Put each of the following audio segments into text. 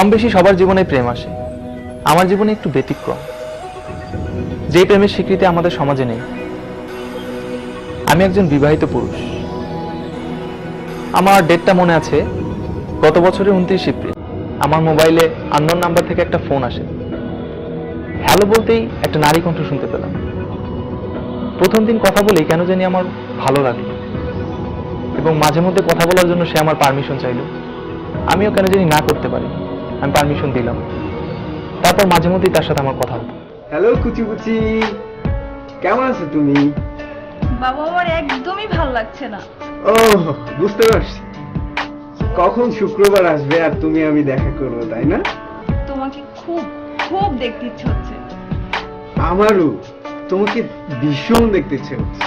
কম বেশি সবার জীবনে প্রেম আসে, আমার জীবনে একটু ব্যতিক্রম। যে প্রেমের স্বীকৃতি আমাদের সমাজে নেই। আমি একজন বিবাহিত পুরুষ। আমার ডেটটা মনে আছে, গত বছরের 29 এপ্রিল। আমার মোবাইলে আননোন নাম্বার থেকে একটা ফোন আসে। হ্যালো বলতেই একটা নারী কণ্ঠ শুনতে পেলাম। প্রথম দিন কথা বলেই কেন জানি আমার ভালো লাগলো, এবং মাঝে মধ্যে কথা বলার জন্য সে আমার পারমিশন চাইলো। আমিও কেন জানি না করতে পারি, আমি পারমিশন দিলাম। তারপর মাঝে মধ্যেই তার সাথে আমার কথা হতো। হ্যালো কুচি কুচি, কেমন আছো তুমি? বাবা, আমার একদমই ভালো লাগছে না। ও, বুঝতে পারছি। কখন শুক্রবার আসবে আর তুমি আমি দেখা করবো, তাই না? তোমাকে খুব খুব দেখতে ইচ্ছে হচ্ছে। আমারও তোমাকে ভীষণ দেখতে ইচ্ছে হচ্ছে।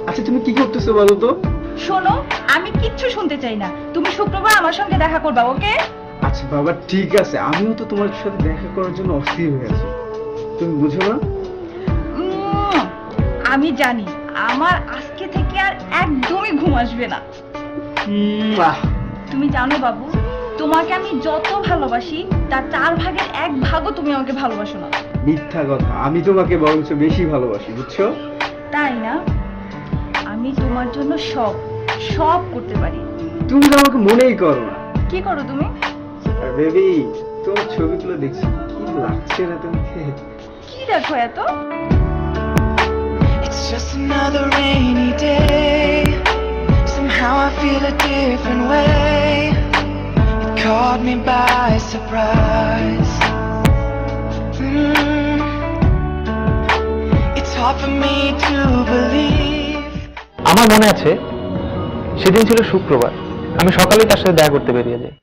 আচ্ছা, তুমি কি করতেছো বলো তো? শোনো, আমি কিচ্ছু শুনতে চাই না। তুমি শুক্রবার আমার সঙ্গে দেখা করবা, ওকে? আচ্ছা বাবা, ঠিক আছে, আমিও তো তোমার সাথে দেখা করার জন্য অস্থির হয়ে আছি। তুমি বুঝো না? আমি জানি আমার আজকে থেকে আর একদমই ঘুম আসবে না। তুমি জানো বাবু, তোমাকে আমি যত ভালোবাসি তার 4 ভাগের 1 ভাগও তুমি আমাকে ভালোবাসো না। মিথ্যা কথা, আমি তোমাকে বরঞ্চ বেশি ভালোবাসি, বুঝছো? তাই না? আমি তোমার জন্য সব সব করতে পারি। তুমি তো আমাকে মনেই করো না। কি করো তুমি? আর বেবি, তোমার ছবিগুলো দেখছি, কি লাগছে না তোমাকে? কি দেখো এত? It's just another rainy day. Somehow I feel a different way. It caught me by surprise. It's hard for me to believe. আমার মনে আছে, সেদিন ছিল শুক্রবার। আমি সকালেই তার সাথে দেখা করতে বেরিয়ে যাই।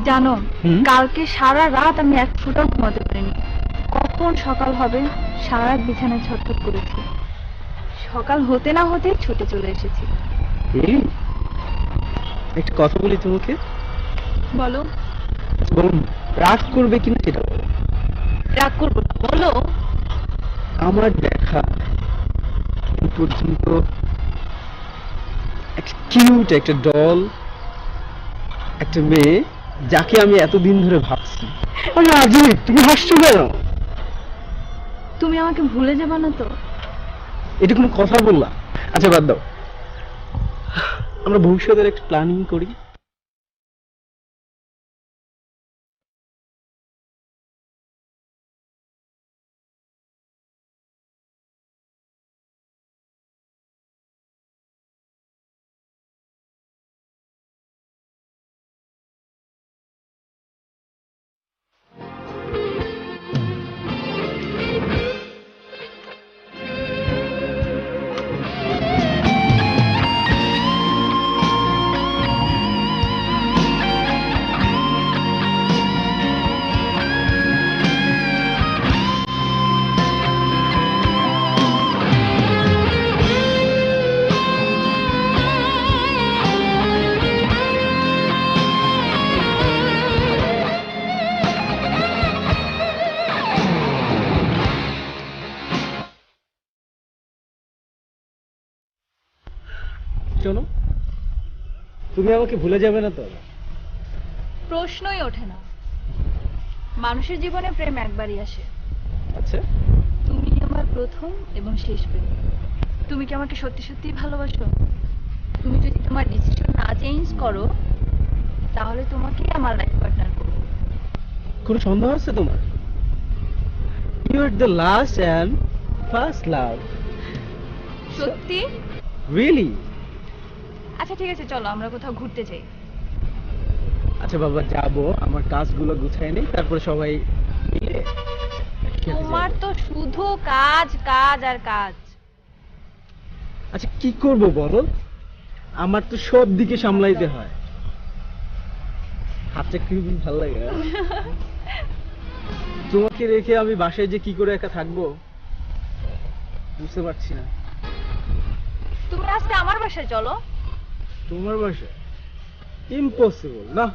জানো, কালকে সারা রাত আমি এক ফোঁটাও ঘুমাতে পারিনি। কখন সকাল হবে সারা রাত বিছানায় ছটফট করেছি। সকাল হতে না হতে ছুটে চলে এসেছি। একটা কথা বলি তোমাকে। বলো। বলো, রাগ করবে কিনা সেটা বলো। রাগ করবো না, বলো। আমার দেখা এই পর্যন্ত একটা কিউট একটা ডল, একটা মেয়ে যাকে আমি এতদিন ধরে ভাবছি। আরে আজিব, তুমি হাসছো কেন? তুমি আমাকে ভুলে যাবে না তো? এটা কোনো কথা বললা? আচ্ছা বাদ দাও, আমরা ভবিষ্যতের একটা প্ল্যানিং করি। শোনো, তুমি আমাকে ভুলে যাবে না তো? প্রশ্নই ওঠে না। মানুষের জীবনে প্রেম একবারই আসে। আচ্ছা, তুমি আমার প্রথম এবং শেষ প্রেম। তুমি কি আমাকে সত্যি সত্যি ভালোবাসো? তুমি যদি তোমার ডিসিশন না চেঞ্জ করো, তাহলে তোমাকে আমার লাইফ পার্টনার করবো। কোনো সন্দেহ আছে তোমার? You are the last and first love. সত্যি? রিয়েলি? আচ্ছা ঠিক আছে, চলো আমরা কোথাও ঘুরতে যাই। আচ্ছা বাবা, যাবো, আমার কাজগুলো গুছাই নেই, তারপরে সবাই মিলে খেতে তোমার যাবো। তো শুধু কাজ কাজ আর কাজ। আচ্ছা কি করব বলো, আমার তো সব দিকে সামলাইতে হয়। হাত চাকরি ভালো লাগে না? তোমাকে রেখে আমি বাসায় যে কি করে একা থাকবো বুঝতে পারছি না। তুমি আজকে আমার বাসায় চলো। তোমার বাসায়? ইম্পসিবল না,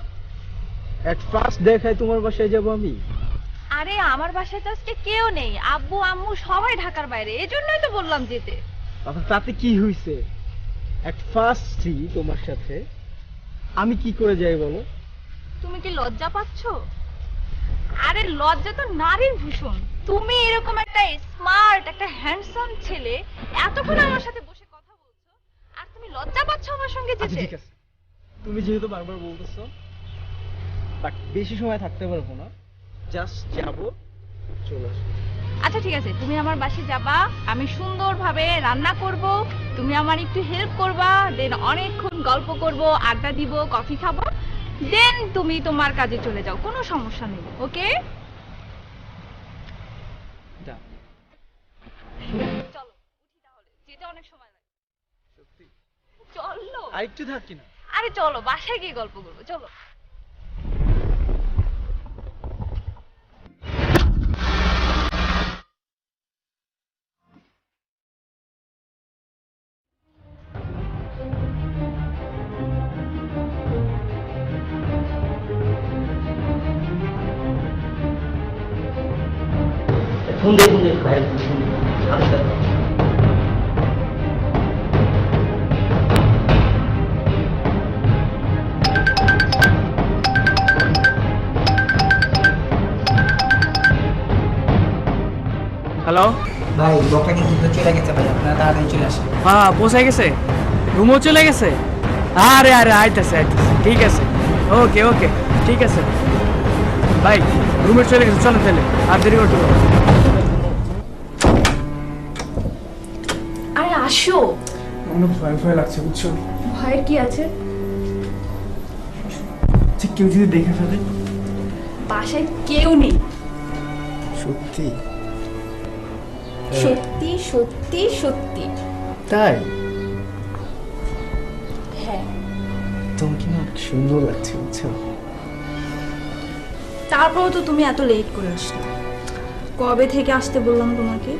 এট ফার্স্ট দেখায় তোমার বাসায় যাব আমি? আরে আমার বাসায় তো আজকে কেউ নেই, আব্বু আম্মু সবাই ঢাকার বাইরে, এজন্যই তো বললাম যেতে। আচ্ছা তাতে কি হইছে, এট ফার্স্টই তোমার সাথে আমি কি করে যাই বলো? তুমি কি লজ্জা পাচ্ছ? আরে লজ্জা তো নারীর ভূষণ। তুমি এরকম একটা স্মার্ট, একটা হ্যান্ডসাম ছেলে এতক্ষণ আমার সাথে বসে কথা বলছো, আর তুমি লজ্জা পাচ্ছ আমার সঙ্গে আচ্ছা যেতে? ঠিক আছে, তুমি যেহেতু বারবার বলতেছো, বাট বেশি সময় থাকতে পারবো না, জাস্ট যাবো, চলে আসবো। আচ্ছা ঠিক আছে, তুমি আমার বাসায় যাবা, আমি সুন্দরভাবে রান্না করব, তুমি আমার একটু হেল্প করবা, দেন অনেকক্ষণ গল্প করব, আড্ডা দিব, কফি খাবো, দেন তুমি তোমার কাজে চলে যাও, কোনো সমস্যা নেই। ওকে Done. চলো উঠি তাহলে, যেতে অনেক সময় লাগে। সত্যি? চলো। আর একটু থাকি না? আরে চলো, বাসায় গিয়ে গল্প করবো, চলো। ফোন দে ভাইয়ের ফোন দে। আচ্ছা হ্যালো, ভাই, বকটা কিন্তু চলে গেছে ভাই, আপনারা তাড়াতাড়ি চলে আসেন। হ্যাঁ পৌঁছে গেছে, রুমও চলে গেছে। আরে আরে আইতেছে আইতেছে, ঠিক আছে, ওকে ওকে, ঠিক আছে ভাই, রুমে চলে গেছে, চলো তাহলে আর দেরি করতে হবে না। আরে আসো। অনেক ভয় ভয় লাগছে বুঝছো, ভয়ের কি আছে? যে কেউ যদি দেখে ফেলে। বাসায় কেউ নেই। সত্যি? সত্যি সত্যি সত্যি। তাই? হ্যাঁ। তোমাকে না অনেক সুন্দর লাগছে বুঝছো। তারপরও তো তুমি এত লেট করে আসলে। কবে থেকে আসতে বললাম তোমাকে?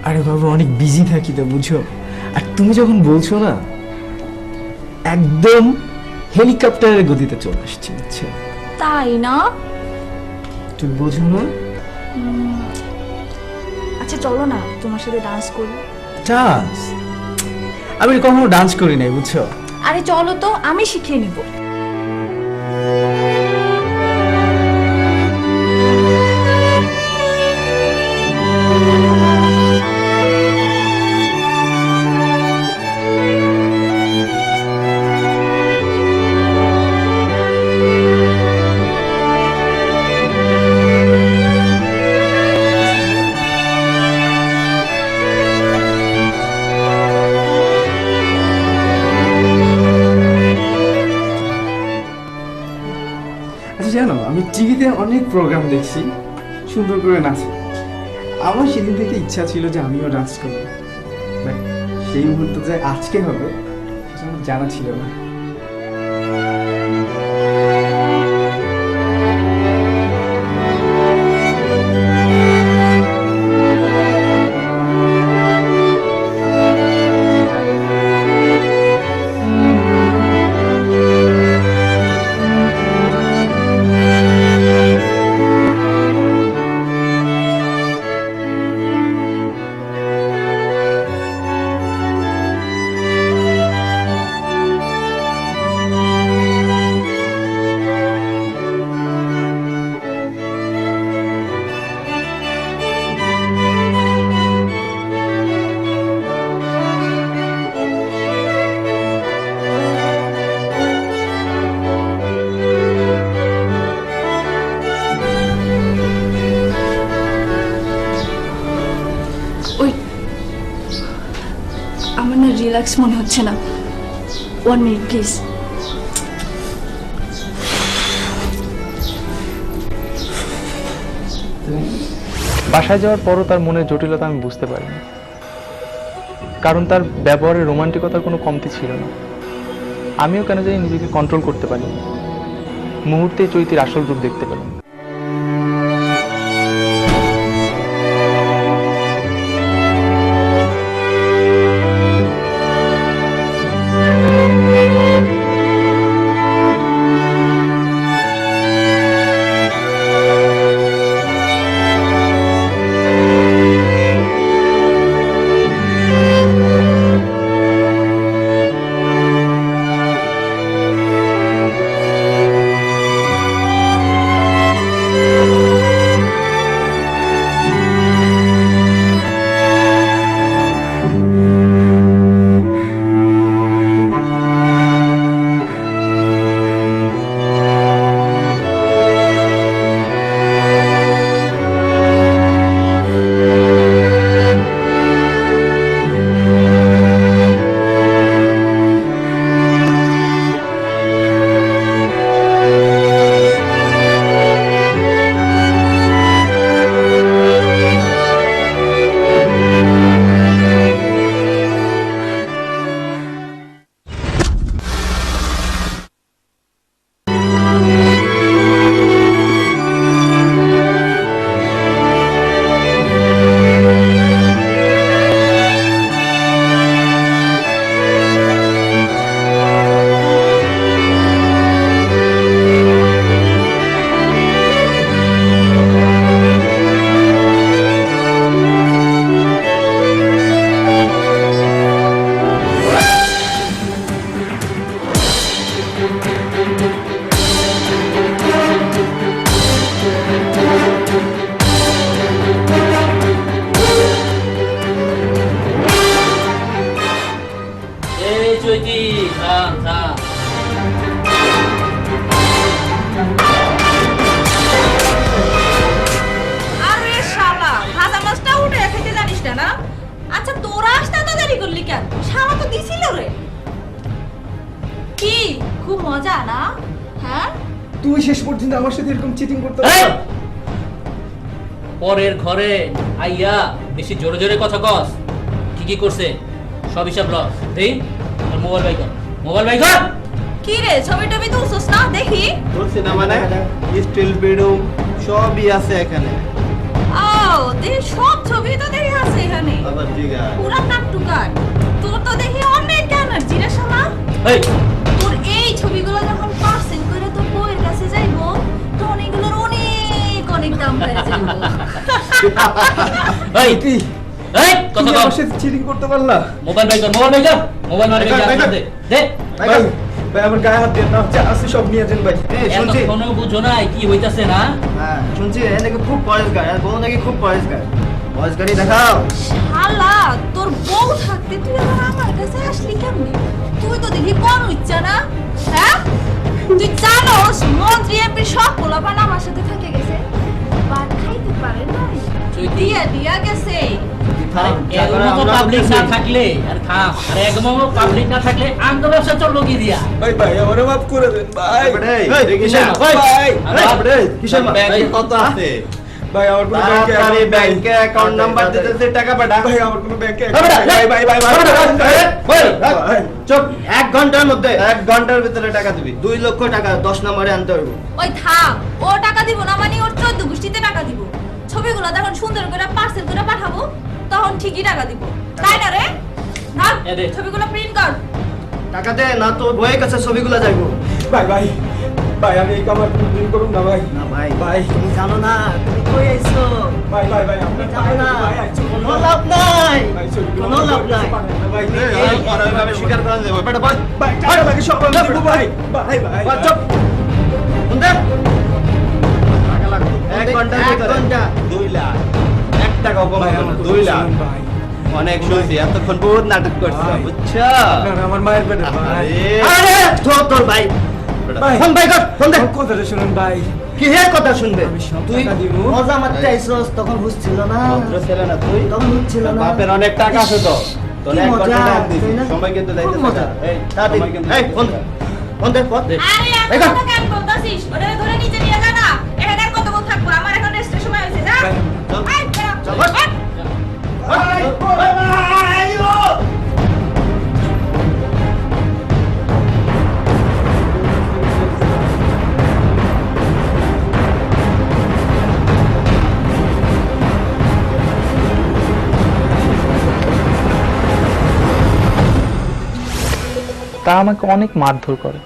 আরে বাবা, অনেক বিজি থাকি তো বুঝো, আর তুমি যখন বলছো না, একদম হেলিকপ্টারের গতিতে চলে আসছে বুঝছো। তাই না? তুমি বোঝো না? আচ্ছা চলো না, তোমার সাথে ডান্স করি। ডান্স? আমি কখনো ডান্স করি নাই বুঝছো। আরে চলো তো, আমি শিখিয়ে নিব। আচ্ছা জানো, আমি টিভিতে অনেক প্রোগ্রাম দেখছি সুন্দর করে নাচে, আমার সেদিন থেকে ইচ্ছা ছিল যে আমিও ডান্স করবো, বাট সেই মুহূর্ত যে আজকে হবে সেটা আমার জানা ছিল না। রিল্যাক্স মনে হচ্ছে না। 1 মিনিট প্লিজ। বাসায় যাওয়ার পরও তার মনের জটিলতা আমি বুঝতে পারিনি, কারণ তার ব্যবহারে রোমান্টিকতার কোনো কমতি ছিল না। আমিও কেন জানি নিজেকে কন্ট্রোল করতে পারিনি। মুহূর্তে চৈতির আসল রূপ দেখতে পেলাম। আরে শালা, ভাজা মাছটা উঠে খেতে জানিস না? আচ্ছা তোরা আসতে এত দেরি করলি কেন? শালা তো দিছিল রে। কি খুব মজা না? হ্যাঁ, তুই শেষ পর্যন্ত আমার সাথে এরকম চিটিং করতে এই! পরের ঘরে আইয়া বেশি জোরে জোরে কথা কস। কি কি করছে সব হিসাব ল। দেই আর মোবাইল বাই কর, মোবাইল বাই কর। কি রে ছবি টবি তুলছস না দেখি? বলছি না মানে স্টিল বেডরুম সবই আছে এখানে। ও দেখি সব ছবি তো দেখি আছে এখানে। আবার ঠিক আছে। পুরা কাটটুকার। তোর তো দেখি অনেক এনার্জি রে শালা। এই তোর এই ছবিগুলো যখন পার্সেল করে তোর বউয়ের কাছে যাইবো তখন এগুলোর অনেক অনেক দাম বেড়ে যাইবো। এই কি এই কথা তুমি কম। আমার সাথে চিটিং করতে পারলা? মোবাইল বাই কর, মোবাইল বাই কর। মোবাইল মারবি বাই কর, যা বাই কর। দে। দে। ভাই ভাই আমার গায়ে হাত দিয়ে না, যা আছে সব নিয়ে যান ভাই। শুনছি এতক্ষণও বুঝো নাই কি হইতাছে না? হ্যাঁ শুনছি এ নাকি খুব পরেশগার আর বউ নাকি খুব পরেশগার। পরেশগারই দেখাও। শালা তোর বউ থাকতে তুই আবার আমার কাছে আসলি কেমনে? তুই তো দেখি কম ইচ্ছা না, হ্যাঁ? তুই জানোস মন্ত্রী এমপি সব পোলাপান আমার সাথে থেকে গেছে, বাট খাইতে পারে নাই, চৈতি দিয়া দিয়া গেছে। আরে এগমো পাবলিক না থাকলে আর খাম, আর এগমো পাবলিক না থাকলে আঙ্গ ব্যবসা চললো কি দিয়া? ভাই ভাই আমারে মাফ করে দেন ভাই। এই কিসের মা? ভাই কিসের মা? ব্যাংকে কত আছে? ভাই আমার কোনো ব্যাংকে তাড়াতাড়ি ব্যাংকে অ্যাকাউন্ট নাম্বার দিতেছে টাকা পাঠা। ভাই আমার কোনো ব্যাংকে ভাই ভাই ভাই ভাই চুপ 1 ঘন্টার মধ্যে 1 ঘন্টার ভিতরে টাকা দিবি 2 লক্ষ টাকা 10 নম্বরে আনতে হবে। ওই থাম, ও টাকা দিব না মানে ওর 14 গোষ্ঠীতে টাকা দিব। ছবিগুলো যখন সুন্দর করে পার্সেল করে পাঠাবো তখন ঠিকই টাকা দিব, তাই না রে? না এ দে। ছবিগুলো প্রিন্ট কর। টাকা দে না তো বইয়ের কাছে ছবিগুলো যাইবো। ভাই ভাই ভাই আমি এই কামার দিন করুন না ভাই। না ভাই ভাই তুমি জানো না তুমি কই আইছো? ভাই ভাই ভাই আপনি জানো না ভাই আইছো কোনো লাভ নাই ভাই ছবিগুলো কোনো লাভ নাই। ভাই এই পরভাবে স্বীকার করা যাবে বেটা বল ভাই টাকা লাগে সব আমি দেব ভাই ভাই ভাই বল চুপ শুনতে টাকা লাগবে 1 ঘন্টার ভিতরে 2 লাখ 1 টাকা কম ভাই হবে আমার 2 লাখ ভাই অনেক শুনছি এতক্ষণ বহুত নাটক করছিস ভাই। বুঝছো? আপনার আমার মায়ের পেটে ভাই আরে তোর ভাই ভাই। ফোন ভাই কর ফোন দে আমার কথাটা শুনুন ভাই। কি হে কথা শুনবে আমি সব তুই টাকা দিব। মজা মারতে আইছস তখন বুঝছিল না ভদ্র ছেলে না তুই তখন বুঝছিল না বাপের অনেক টাকা আছে তো তোর কি 1 মজা, ঘন্টা টাইম দিছি তাই না? সময় কিন্তু খুব যাইতেছে মজা। না এই তাড়াতাড়ি সময় কিন্তু এই ফোন ফোন দে ফোন দে। আরে এত কথা কেন বলতাছিস? ওটা ধরে নিচে নিয়ে যা না। এখানে আর কতক্ষণ থাকবো? আমার এখন রেস্টের সময় হয়েছে, যা। চল। এই, বেরো। চল। এই। তা আমাকে অনেক মারধর করে।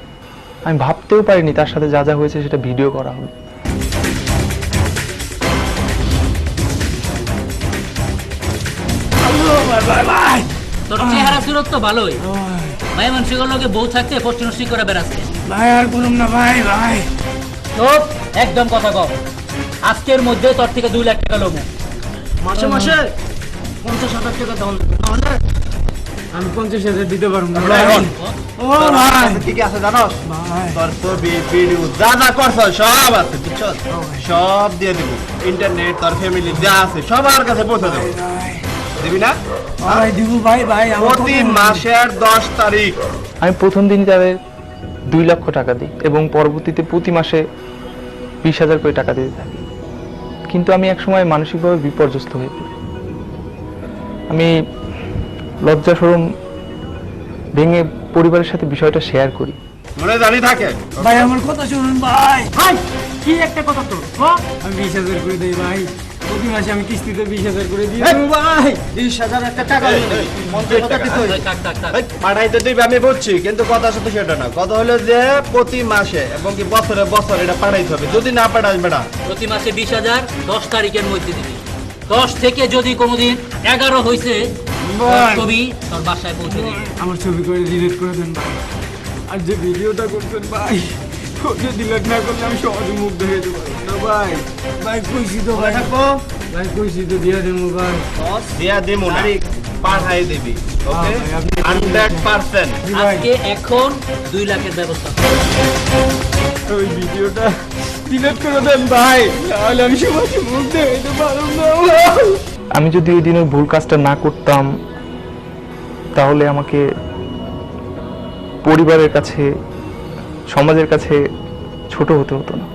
আমি ভাবতেও পারিনি তার সাথে যা যা হয়েছে সেটা ভিডিও করা হবে। তোর চেহারা সুরত তো ভালোই ভাই মানুষের লোকে বউ থাকতে পোস্ট নষ্টি করে বেড়াচ্ছে ভাই আর বলুন না ভাই ভাই তো একদম কথা কম আজকের মধ্যে তোর থেকে 2 লাখ টাকা লোবো মাসে মাসে 50,000 টাকা দাম তাহলে আমি 50,000 দিতে পারবো না এখন ও ভাই কি কি আছে জানোস ভাই তোর ছবি ভিডিও যা যা করছ সব আছে বুঝছস সব দিয়ে দিব ইন্টারনেট তোর ফ্যামিলি যা আছে সবার কাছে পৌঁছে দেব দিবি না ভাই দিব ভাই ভাই আমার প্রতি মাসের 10 তারিখ আমি প্রথম দিনই তাদের 2 লক্ষ টাকা দিই এবং পরবর্তীতে প্রতি মাসে 20,000 করে টাকা দিতে থাকি। কিন্তু আমি একসময় মানসিকভাবে বিপর্যস্ত হয়ে পড়ি। আমি লজ্জা শরম ভেঙে পরিবারের সাথে বিষয়টা শেয়ার করি। মনে জানি থাকে ভাই আমার কথা শুনুন ভাই ভাই কি একটা কথা তো আমি 20,000 করে দেই ভাই প্রতি মাসে আমি কিস্তিতে 20,000 করে দিই এই ভাই 20,000 একটা টাকা এই, এই, 50 টাকা দিতে হইছে। থাক থাক থাক এই, পাঠাইতে দিবি আমি বুঝছি কিন্তু কথা সাথে সেটা না কথা হলো যে প্রতি মাসে এবং কি বছরে বছর এটা পাঠাইতে হবে যদি না পাঠাস বেটা প্রতি মাসে 20,000 10 তারিখের মধ্যে দিবি 10 থেকে যদি কোনোদিন 11 হইছে ভাই। ছবি তোর বাসায় পৌঁছে দিবি আমার ছবি করে ডিলিট করে দেন ভাই আর যে ভিডিওটা করছেন ভাই ওকে ডিলিট না করলে আমি সহজে মুখ দেখে দেবো না ভাই ভাই কইছি তো ভাই থাকবো ভাই কইছি তো দিয়ে দেবো ভাই দিয়া দিমু না পাঠাই দিবি ওকে ভাই, আপনি- 100% ভাই আজকে এখন 2 লাখের ব্যবস্থা ওই ভিডিওটা ডিলিট করে দেন ভাই নাহলে আমি সহজে মুখ দেখে দিতে পারবো না ভাই। আমি যদি ওই দিন ওই ভুল কাজটা না করতাম তাহলে আমাকে পরিবারের কাছে সমাজের কাছে ছোট হতে হতো না।